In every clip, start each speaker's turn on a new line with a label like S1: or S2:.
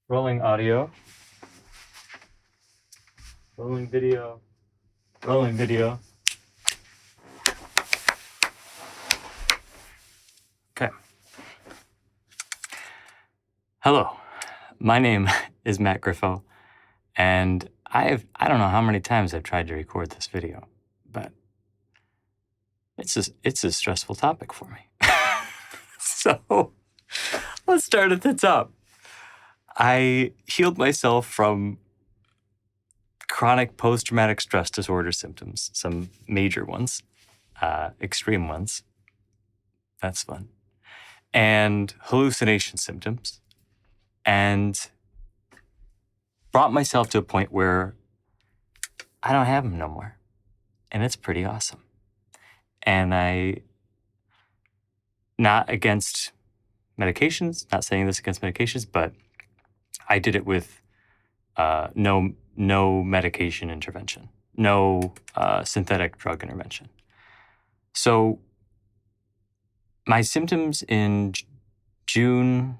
S1: Rolling audio. Rolling video. Rolling video. Okay. Hello. My name is Matt Griffo, and I don't know how many times I've tried to record this video, but it's a stressful topic for me. So let's start at the top. I healed myself from chronic post-traumatic stress disorder symptoms, some major ones, extreme ones. That's fun. And hallucination symptoms. And brought myself to a point where I don't have them no more. And it's pretty awesome. And not against medications, not saying this against medications, but I did it with no medication intervention, no synthetic drug intervention. So my symptoms in June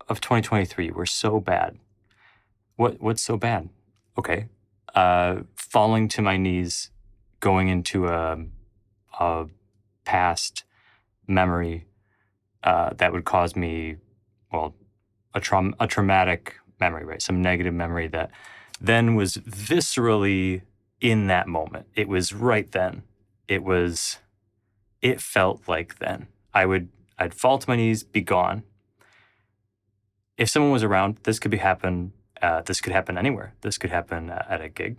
S1: of 2023 were so bad. What's so bad? Okay. Falling to my knees, going into a past memory that would cause me, a traumatic memory, right? Some negative memory that then was viscerally in that moment. It was right then. It felt like then. I'd fall to my knees, be gone. If someone was around, this could happen anywhere. This could happen at a gig.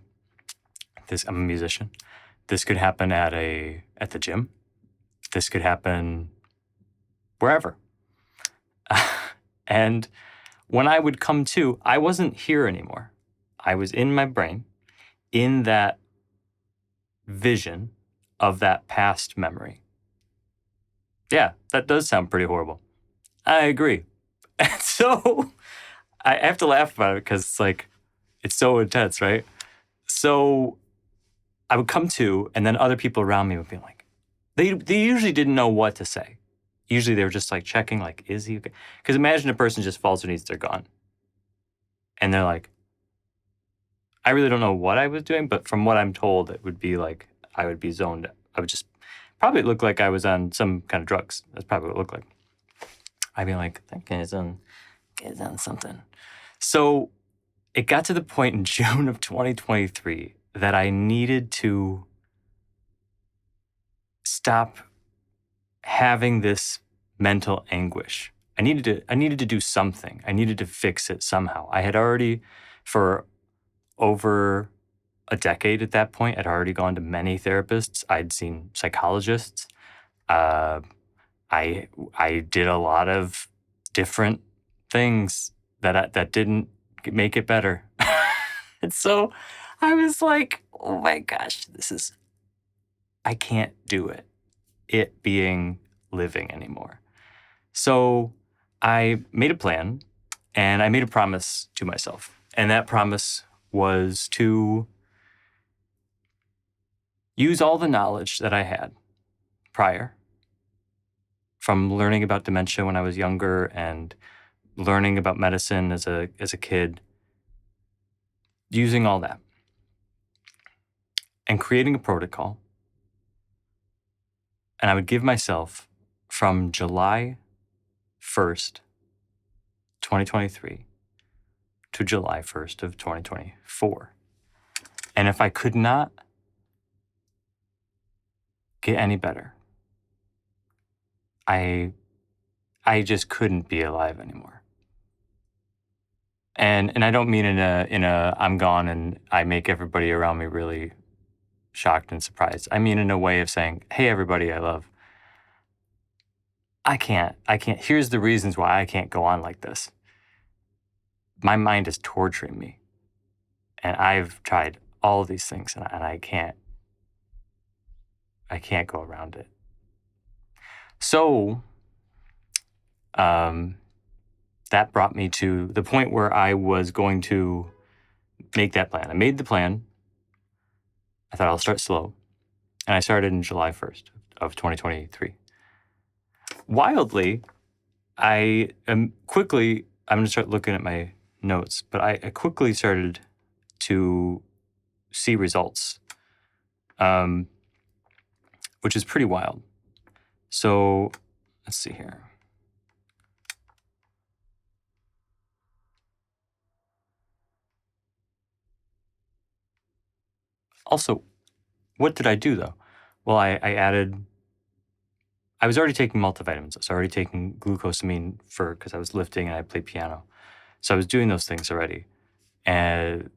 S1: I'm a musician. This could happen at the gym. This could happen wherever. And when I would come to, I wasn't here anymore. I was in my brain, in that vision of that past memory. Yeah, that does sound pretty horrible. I agree. And so I have to laugh about it because it's so intense, right? So I would come to, and then other people around me would be like, they usually didn't know what to say. Usually they were just checking, is he okay? Because imagine a person just falls to their knees, they're gone. And they're like, I really don't know what I was doing, but from what I'm told, it would be I would be zoned. I would just probably look like I was on some kind of drugs. That's probably what it looked like. I'd be like, that guy's on something. So it got to the point in June of 2023 that I needed to stop having this mental anguish. I needed to do something. I needed to fix it somehow. I had already, for over a decade at that point, I'd already gone to many therapists. I'd seen psychologists. I did a lot of different things that didn't make it better. And so I was like, oh my gosh, I can't do it being living anymore. So I made a plan and I made a promise to myself. And that promise was to use all the knowledge that I had prior from learning about dementia when I was younger and learning about medicine as a kid, using all that and creating a protocol. And I would give myself from July 1st, 2023 to July 1st of 2024. And if I could not get any better, I just couldn't be alive anymore. And I don't mean in a I'm gone and I make everybody around me really shocked and surprised. I mean in a way of saying, hey, everybody I love, I can't. Here's the reasons why I can't go on like this. My mind is torturing me. And I've tried all of these things and I can't go around it. So that brought me to the point where I was going to make that plan. I made the plan. I thought I'll start slow. And I started in July 1st of 2023. Wildly, I'm going to start looking at my notes, but I quickly started to see results, which is pretty wild. So let's see here. Also, what did I do though? Well, I was already taking multivitamins. I was already taking glucosamine because I was lifting and I played piano. So I was doing those things already. And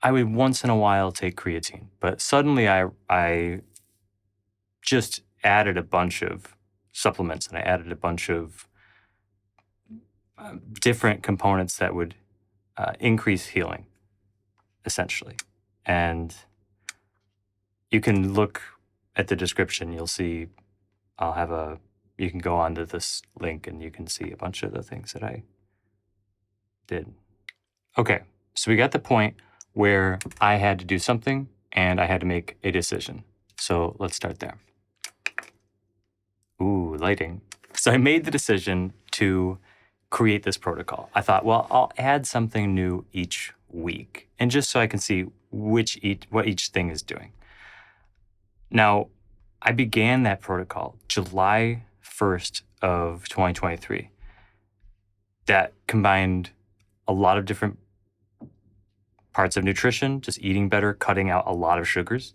S1: I would once in a while take creatine, but suddenly I just added a bunch of supplements and I added a bunch of different components that would increase healing, essentially. And you can look at the description. You'll see you can go onto this link and you can see a bunch of the things that I did. Okay, so we got the point where I had to do something and I had to make a decision. So let's start there. Ooh, lighting. So I made the decision to create this protocol. I thought, well, I'll add something new each week, and just so I can see what each thing is doing. Now, I began that protocol July 1st of 2023. That combined a lot of different parts of nutrition, just eating better, cutting out a lot of sugars,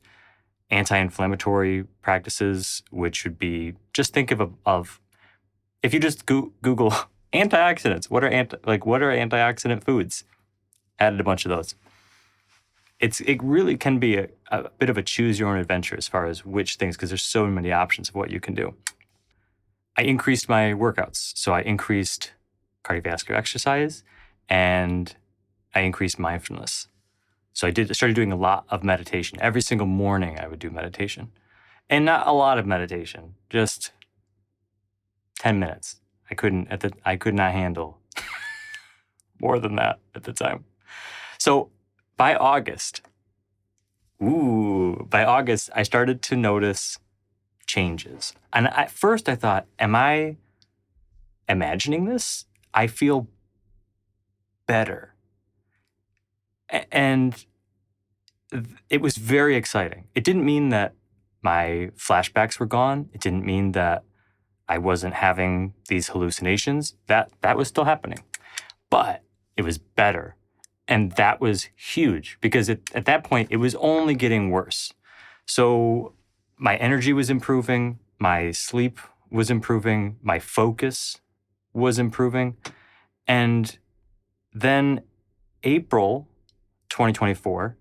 S1: anti-inflammatory practices, which would be, just think of if you just Google antioxidants, what are antioxidant foods? Added a bunch of those. It really can be a bit of a choose your own adventure as far as which things, because there's so many options of what you can do. I increased my workouts. So I increased cardiovascular exercise and I increased mindfulness. So I started doing a lot of meditation. Every single morning I would do meditation. And not a lot of meditation, just 10 minutes. I could not handle more than that at the time. So by August, I started to notice changes. And at first I thought, am I imagining this? I feel better. And it was very exciting. It didn't mean that my flashbacks were gone. It didn't mean that I wasn't having these hallucinations. That was still happening. But it was better. And that was huge because at that point, it was only getting worse. So my energy was improving, my sleep was improving, my focus was improving. And then April 2024,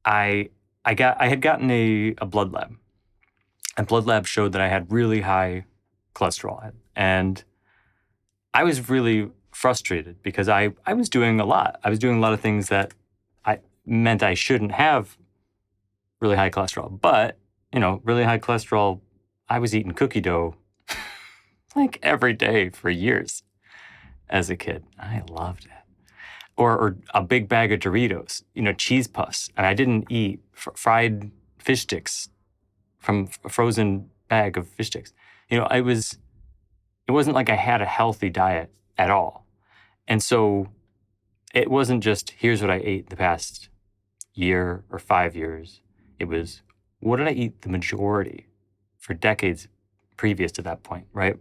S1: I had gotten a blood lab. And blood lab showed that I had really high cholesterol. And I was really frustrated because I was doing a lot. I was doing a lot of things that meant I shouldn't have really high cholesterol. But, really high cholesterol, I was eating cookie dough like every day for years as a kid. I loved it. Or a big bag of Doritos, cheese puffs. And I didn't eat fried fish sticks from a frozen bag of fish sticks. It wasn't like I had a healthy diet at all. And so it wasn't just, here's what I ate the past year or 5 years. It was, what did I eat the majority for decades previous to that point, right?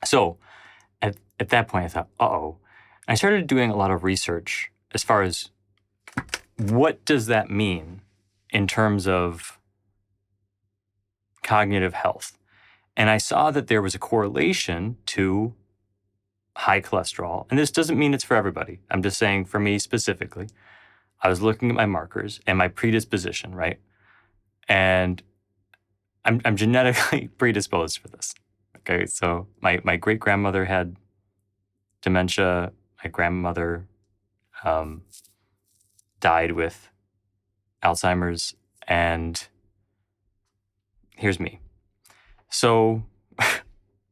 S1: So at that point, I thought, uh-oh. I started doing a lot of research as far as what does that mean in terms of cognitive health. And I saw that there was a correlation to high cholesterol. And this doesn't mean it's for everybody. I'm just saying for me specifically, I was looking at my markers and my predisposition, right? And I'm genetically predisposed for this. Okay, so my great-grandmother had dementia. My grandmother died with Alzheimer's, and here's me. So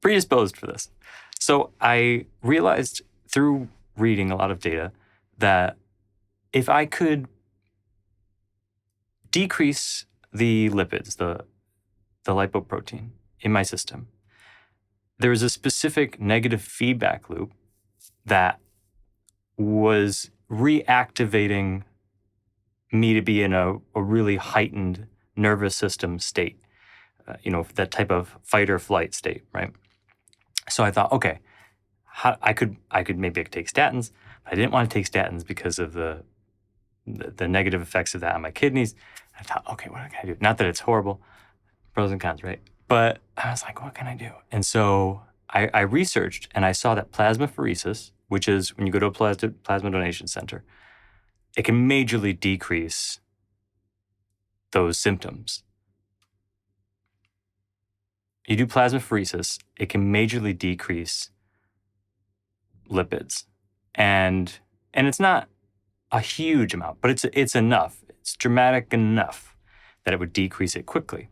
S1: predisposed for this. So I realized through reading a lot of data that if I could decrease the lipids, the lipoprotein in my system, there is a specific negative feedback loop that was reactivating me to be in a really heightened nervous system state, that type of fight or flight state, right? So I thought, okay, I could maybe take statins, but I didn't want to take statins because of the negative effects of that on my kidneys. I thought, okay, what can I do? Not that it's horrible, pros and cons, right? But I was like, what can I do? And so I researched, and I saw that plasmapheresis, which is when you go to a plasma donation center, it can majorly decrease those symptoms. You do plasmapheresis, it can majorly decrease lipids. And it's not a huge amount, but it's enough. It's dramatic enough that it would decrease it quickly.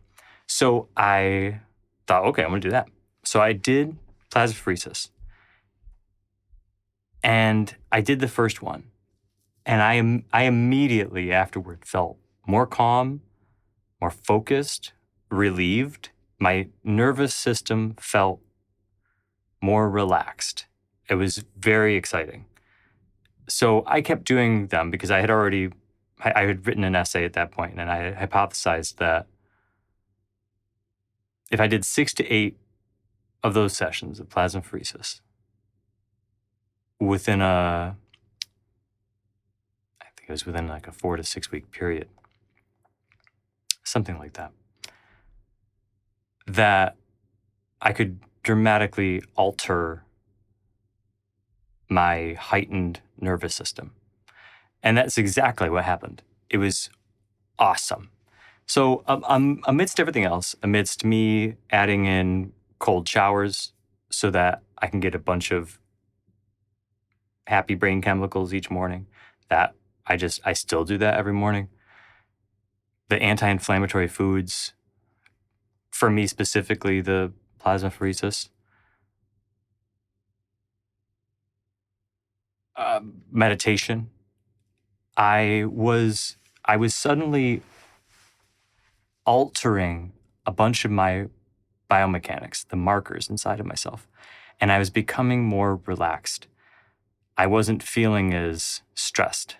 S1: So I thought, okay, I'm going to do that. So I did plasmapheresis. And I did the first one. And I immediately afterward felt more calm, more focused, relieved. My nervous system felt more relaxed. It was very exciting. So I kept doing them because I had written an essay at that point, and I hypothesized that if I did 6 to 8 of those sessions of plasmapheresis within I think it was within like a 4 to 6 week period, something like that, that I could dramatically alter my heightened nervous system. And that's exactly what happened. It was awesome. So amidst everything else, amidst me adding in cold showers so that I can get a bunch of happy brain chemicals each morning, that I still do that every morning. The anti-inflammatory foods, for me specifically, the plasmapheresis, meditation. I was suddenly altering a bunch of my biomechanics, the markers inside of myself, and I was becoming more relaxed. I wasn't feeling as stressed,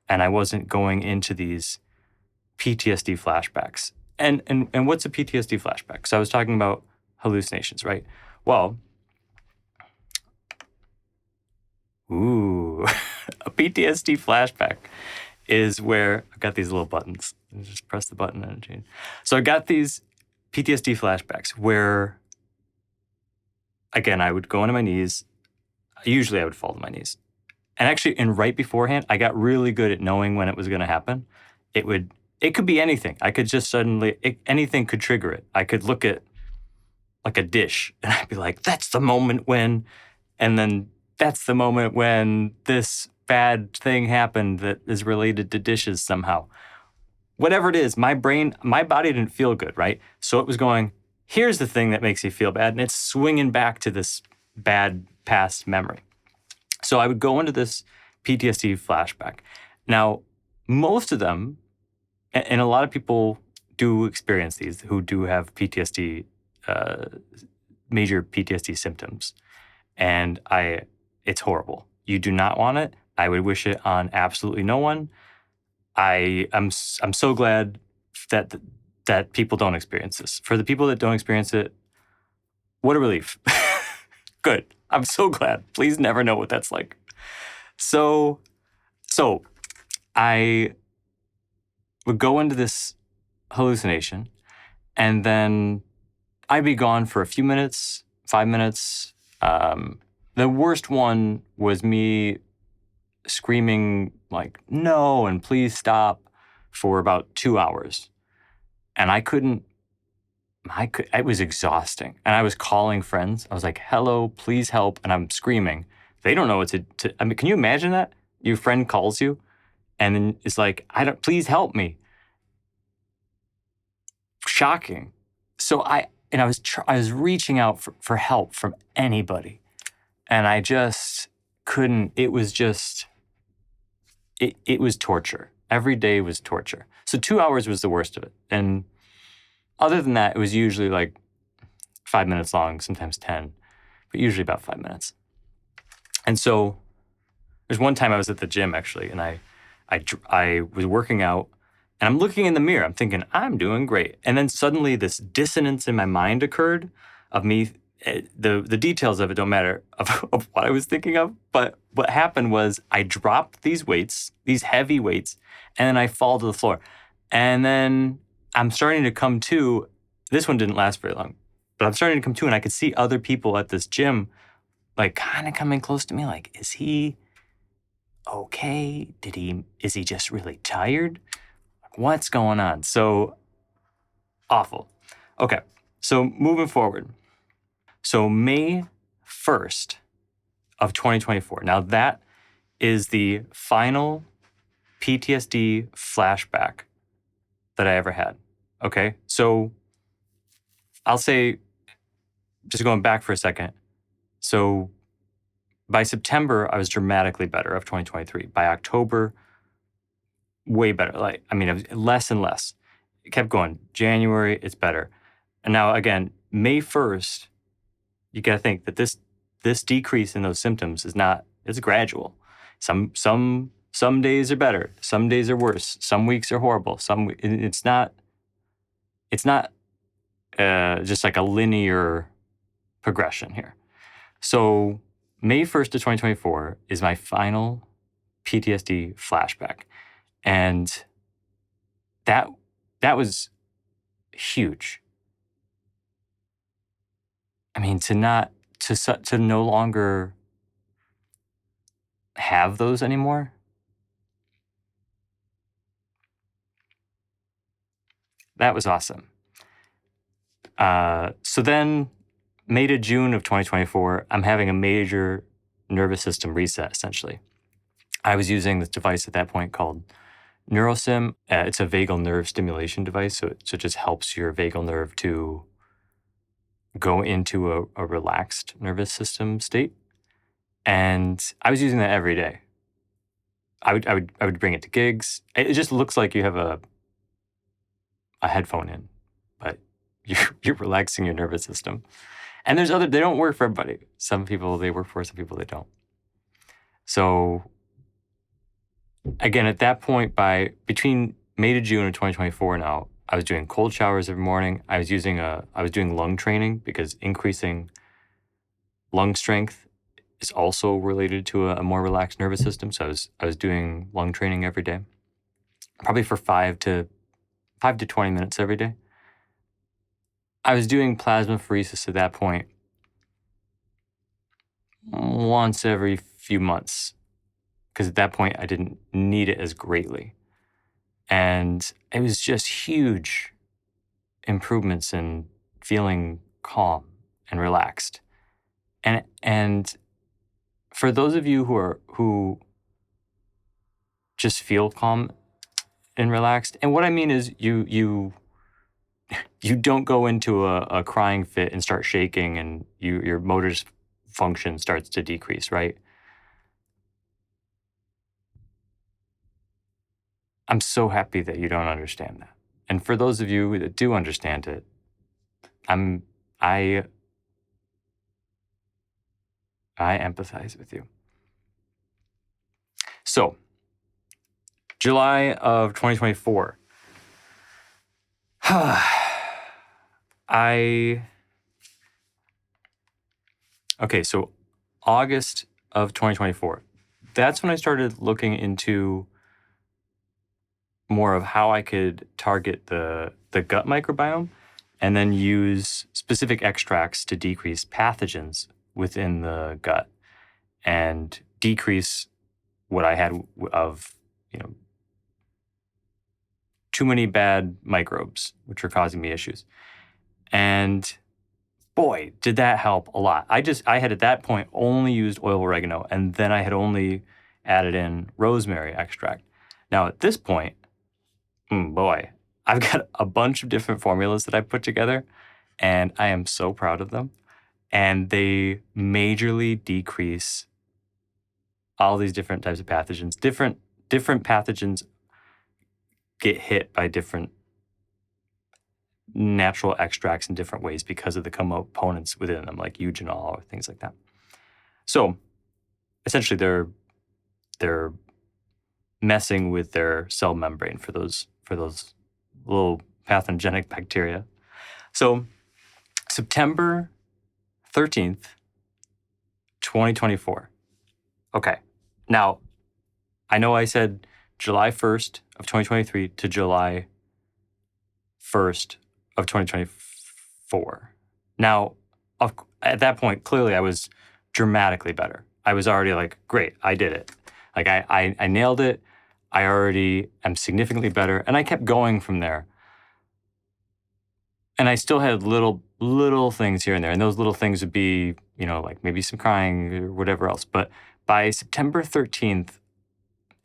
S1: and I wasn't going into these PTSD flashbacks. And what's a PTSD flashback? So I was talking about hallucinations, right? Well, a PTSD flashback is where I got these little buttons. You just press the button and it changes. So I got these PTSD flashbacks where, again, I would go onto my knees. Usually I would fall to my knees. And actually, right beforehand, I got really good at knowing when it was going to happen. It could be anything. I could just anything could trigger it. I could look at like a dish and I'd be like, that's the moment when, and then that's the moment when this bad thing happened that is related to dishes somehow. Whatever it is, my body didn't feel good, right? So it was going, here's the thing that makes you feel bad, and it's swinging back to this bad past memory. So I would go into this PTSD flashback. Now, most of them, and a lot of people do experience these who do have PTSD, major PTSD symptoms, and it's horrible. You do not want it. I would wish it on absolutely no one. I'm so glad that people don't experience this. For the people that don't experience it, what a relief. Good. I'm so glad. Please never know what that's like. So I would go into this hallucination, and then I'd be gone for a few minutes, 5 minutes. The worst one was me screaming like, no, and please stop, for about 2 hours. And it was exhausting. And I was calling friends. I was like, hello, please help. And I'm screaming. They don't know what I mean, can you imagine that? Your friend calls you and then it's like, please help me. Shocking. So I was reaching out for help from anybody. And I just couldn't. It was just, it was torture. Every day was torture. So 2 hours was the worst of it. And other than that, it was usually like 5 minutes long, sometimes 10, but usually about 5 minutes. And so There's one time I was at the gym actually, and I was working out, and I'm looking in the mirror. I'm thinking I'm doing great, and then suddenly this dissonance in my mind occurred of me. The details of it don't matter of what I was thinking of, but what happened was I dropped these weights, these heavy weights, and then I fall to the floor, and then I'm starting to come to. This one didn't last very long, but I'm starting to come to, and I could see other people at this gym, like kind of coming close to me, like, is he okay? Is he just really tired? What's going on? So awful. Okay. So moving forward. So May 1st of 2024. Now that is the final PTSD flashback that I ever had. Okay. So I'll say, just going back for a second. So by September, I was dramatically better of 2023. By October, way better. It was less and less. It kept going. January, it's better. And now again, May 1st, you got to think that this decrease in those symptoms it's gradual. Some days are better. Some days are worse. Some weeks are horrible. It's not just like a linear progression here. So May 1st of 2024 is my final PTSD flashback. And that was huge. I mean, to no longer have those anymore. That was awesome. So then May to June of 2024, I'm having a major nervous system reset, essentially. I was using this device at that point called neuroscience. It's a vagal nerve stimulation device, so it just helps your vagal nerve to go into a relaxed nervous system state. And I was using that every day. I would bring it to gigs. It just looks like you have a headphone in, but you're relaxing your nervous system. And they don't work for everybody. Some people they work for, some people they don't. So again, at that point, between May to June of 2024 now, I was doing cold showers every morning. I was doing lung training because increasing lung strength is also related to a more relaxed nervous system. So I was doing lung training every day, probably for 5 to 20 minutes every day. I was doing plasmapheresis at that point once every few months, because at that point I didn't need it as greatly. And it was just huge improvements in feeling calm and relaxed. And for those of you who just feel calm and relaxed, and what I mean is you don't go into a crying fit and start shaking and your motor function starts to decrease, right? I'm so happy that you don't understand that. And for those of you that do understand it, I empathize with you. So, July of 2024. Okay, so August of 2024. That's when I started looking into more of how I could target the gut microbiome and then use specific extracts to decrease pathogens within the gut and decrease what I had of, too many bad microbes, which were causing me issues. And boy, did that help a lot. I had at that point only used oil oregano, and then I had only added in rosemary extract. Now at this point, boy, I've got a bunch of different formulas that I put together, and I am so proud of them. And they majorly decrease all these different types of pathogens. Different pathogens get hit by different natural extracts in different ways because of the components within them, like eugenol or things like that. So essentially, they're they're messing with their cell membrane for those little pathogenic bacteria. So September 13th, 2024. Okay. Now, I know I said July 1st of 2023 to July 1st of 2024. Now, at that point, clearly I was dramatically better. I was already like, great, I did it. Like I nailed it. I already am significantly better. And I kept going from there. And I still had little things here and there. And those little things would be, like maybe some crying or whatever else. But by September 13th,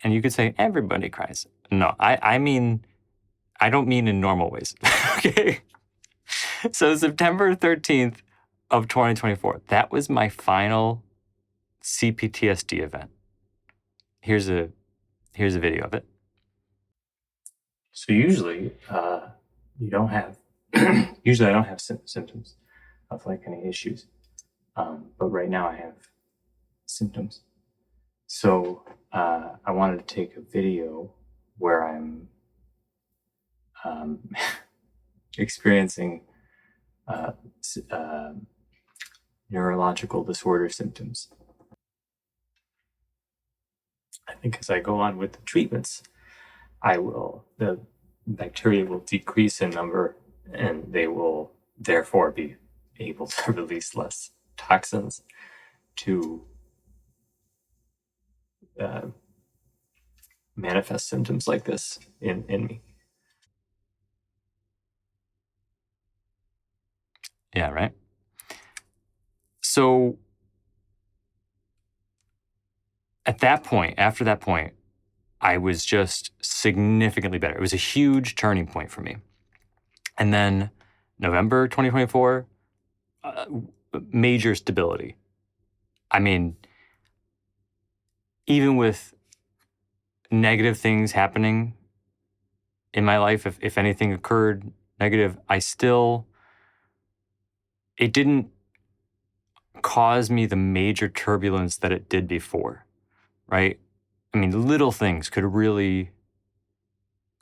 S1: and you could say everybody cries. No, I mean, I don't mean in normal ways. Okay. So September 13th of 2024, that was my final C-PTSD event. Here's a video of it. So usually, you don't have, usually I don't have symptoms of like any issues. But right now I have symptoms. So I wanted to take a video where I'm experiencing neurological disorder symptoms. I think as I go on with the treatments, the bacteria will decrease in number and they will therefore be able to release less toxins to manifest symptoms like this in me. Yeah, right? So after that point, I was just significantly better. It was a huge turning point for me. And then November 2024, major stability. I mean, even with negative things happening in my life, if anything occurred negative, it didn't cause me the major turbulence that it did before, right? I mean, little things could really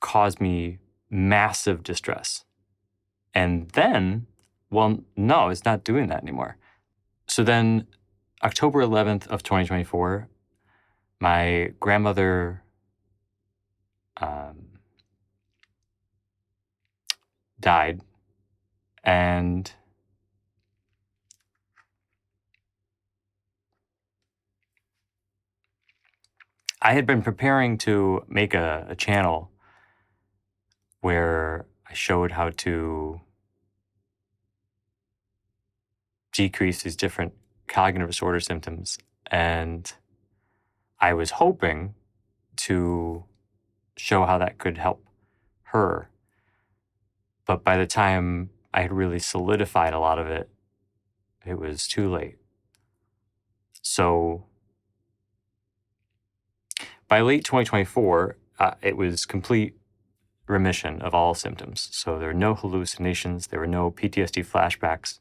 S1: cause me massive distress. And then, well, no, it's not doing that anymore. So then October 11th of 2024, my grandmother died, and I had been preparing to make a channel where I showed how to decrease these different cognitive disorder symptoms. And I was hoping to show how that could help her. But by the time I had really solidified a lot of it, it was too late. So by late 2024, it was complete remission of all symptoms. So there were no hallucinations, there were no PTSD flashbacks.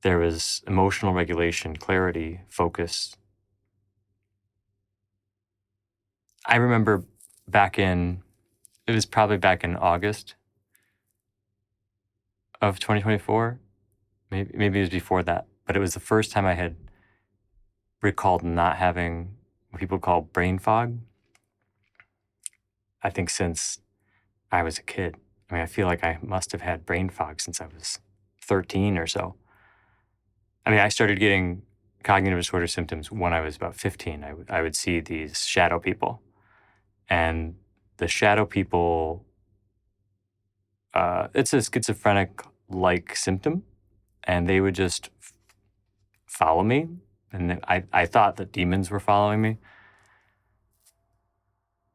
S1: There was emotional regulation, clarity, focus. I remember it was probably back in August of 2024. Maybe it was before that, but it was the first time I had recalled not having what people call brain fog. I think since I was a kid. I mean, I feel like I must have had brain fog since I was 13 or so. I mean, I started getting cognitive disorder symptoms when I was about 15. I would see these shadow people. And the shadow people, it's a schizophrenic-like symptom. And they would just follow me. And I thought that demons were following me.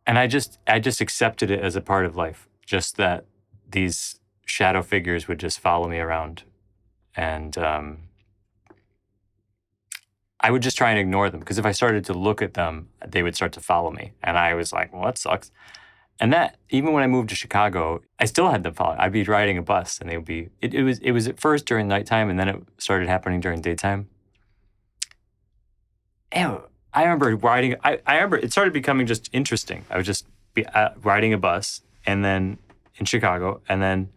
S1: And I just accepted it as a part of life. Just that these shadow figures would just follow me around. And I would just try and ignore them, because if I started to look at them, they would start to follow me. And I was like, well, that sucks. And that, even when I moved to Chicago, I still had them follow. I'd be riding a bus and they would be, it was at first during nighttime, and then it started happening during daytime. Ew. I remember riding. I remember it started becoming just interesting. I would just be riding a bus, and then in Chicago, and then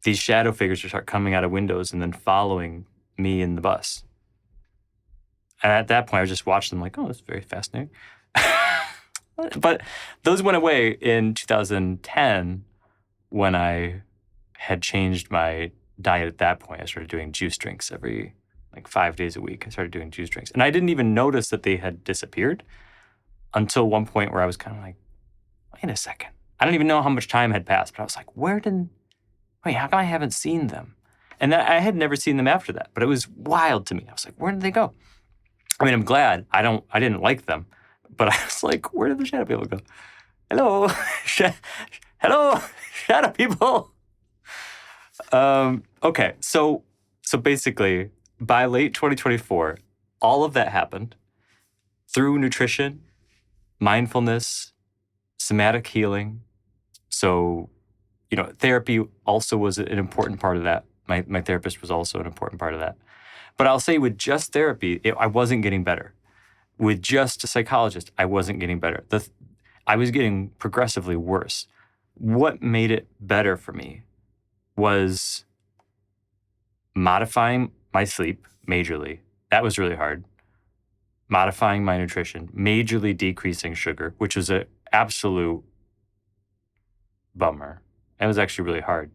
S1: these shadow figures would start coming out of windows and then following me in the bus. And at that point, I was just watching them like, oh, that's very fascinating. But those went away in 2010 when I had changed my diet at that point. I started doing juice drinks every like 5 days a week. I started doing juice drinks. And I didn't even notice that they had disappeared until one point where I was kind of like, wait a second. I don't even know how much time had passed, but I was like, how come I haven't seen them? And I had never seen them after that, but it was wild to me. I was like, where did they go? I mean, I'm glad I didn't like them, but I was like, where did the shadow people go? Hello, hello, shadow people. Okay, so basically, by late 2024, all of that happened through nutrition, mindfulness, somatic healing. So, therapy also was an important part of that. My therapist was also an important part of that. But I'll say with just therapy, I wasn't getting better. With just a psychologist, I wasn't getting better. I was getting progressively worse. What made it better for me was modifying my sleep majorly. That was really hard. Modifying my nutrition, majorly decreasing sugar, which was an absolute bummer. It was actually really hard.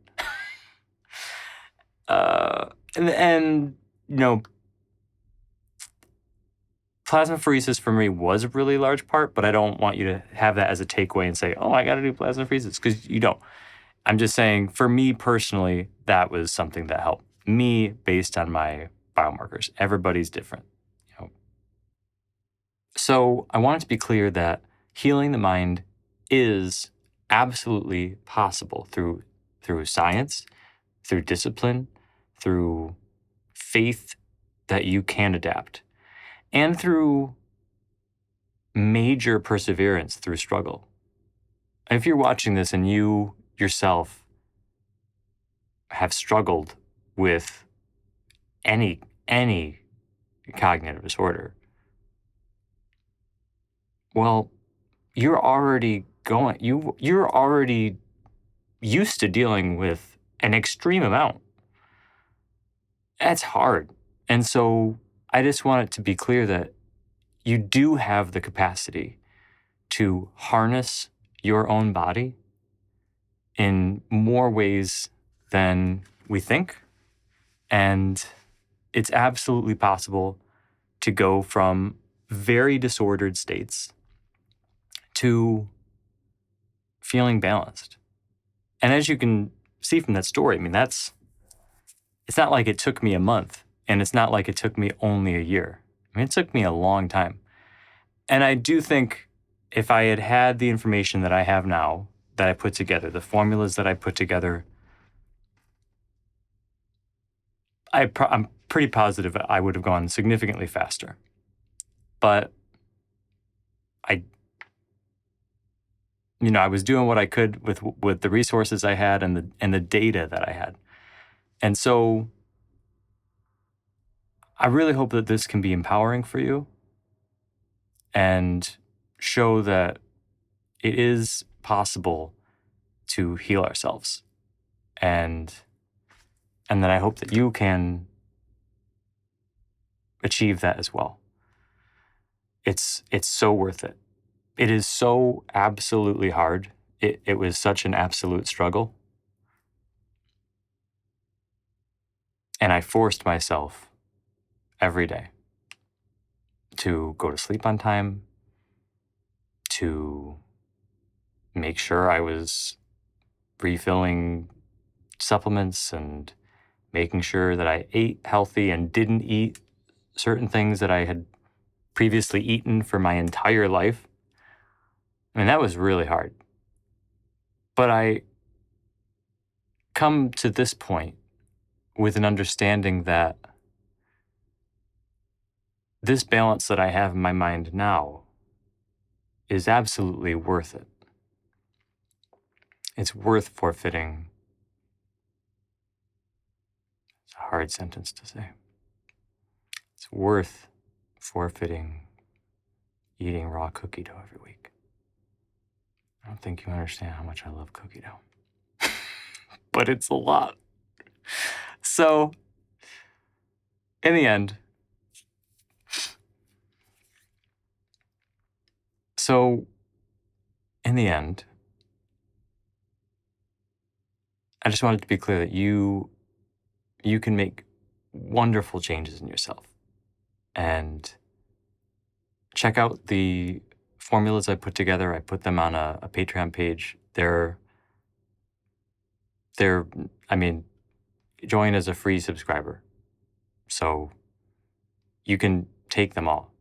S1: And plasmapheresis for me was a really large part, but I don't want you to have that as a takeaway and say, oh, I got to do plasmapheresis, because you don't. I'm just saying, for me personally, that was something that helped me based on my biomarkers. Everybody's different. So I want it to be clear that healing the mind is absolutely possible through science, through discipline, through faith that you can adapt, and through major perseverance through struggle. If you're watching this and you yourself have struggled with any cognitive disorder, well, you're already used to dealing with an extreme amount. That's hard. And so I just want it to be clear that you do have the capacity to harness your own body in more ways than we think. And it's absolutely possible to go from very disordered states to feeling balanced. And as you can see from that story, I mean, it's not like it took me a month, and it's not like it took me only a year. I mean, it took me a long time. And I do think if I had had the information that I have now, that I put together, the formulas that I put together, I'm pretty positive I would have gone significantly faster. But I was doing what I could with the resources I had and the data that I had. And so I really hope that this can be empowering for you and show that it is possible to heal ourselves. And then I hope that you can achieve that as well. It's so worth it. It is so absolutely hard. It was such an absolute struggle. And I forced myself every day to go to sleep on time, to make sure I was refilling supplements and making sure that I ate healthy and didn't eat certain things that I had previously eaten for my entire life. I mean, that was really hard. But I come to this point with an understanding that this balance that I have in my mind now is absolutely worth it. It's worth forfeiting. It's a hard sentence to say. It's worth forfeiting eating raw cookie dough every week. I don't think you understand how much I love cookie dough. But it's a lot. So, in the end, I just wanted to be clear that you can make wonderful changes in yourself. And check out the formulas I put together. I put them on a Patreon page. They're, I mean, join as a free subscriber. So you can take them all.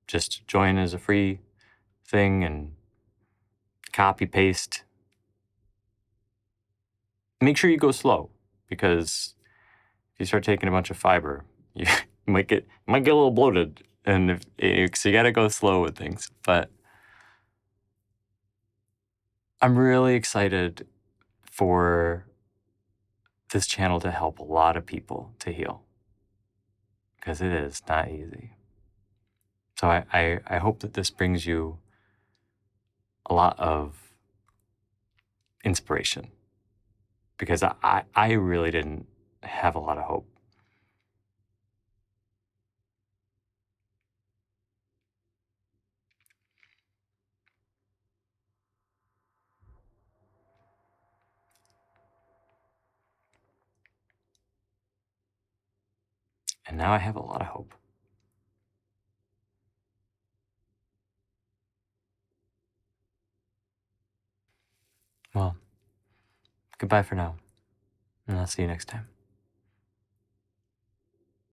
S1: Just join as a free thing and copy, paste. Make sure you go slow, because if you start taking a bunch of fiber, you might get a little bloated, and so you got to go slow with things. But I'm really excited for this channel to help a lot of people to heal, because it is not easy. So I hope that this brings you a lot of inspiration, because I really didn't have a lot of hope. And now I have a lot of hope. Well, goodbye for now, and I'll see you next time.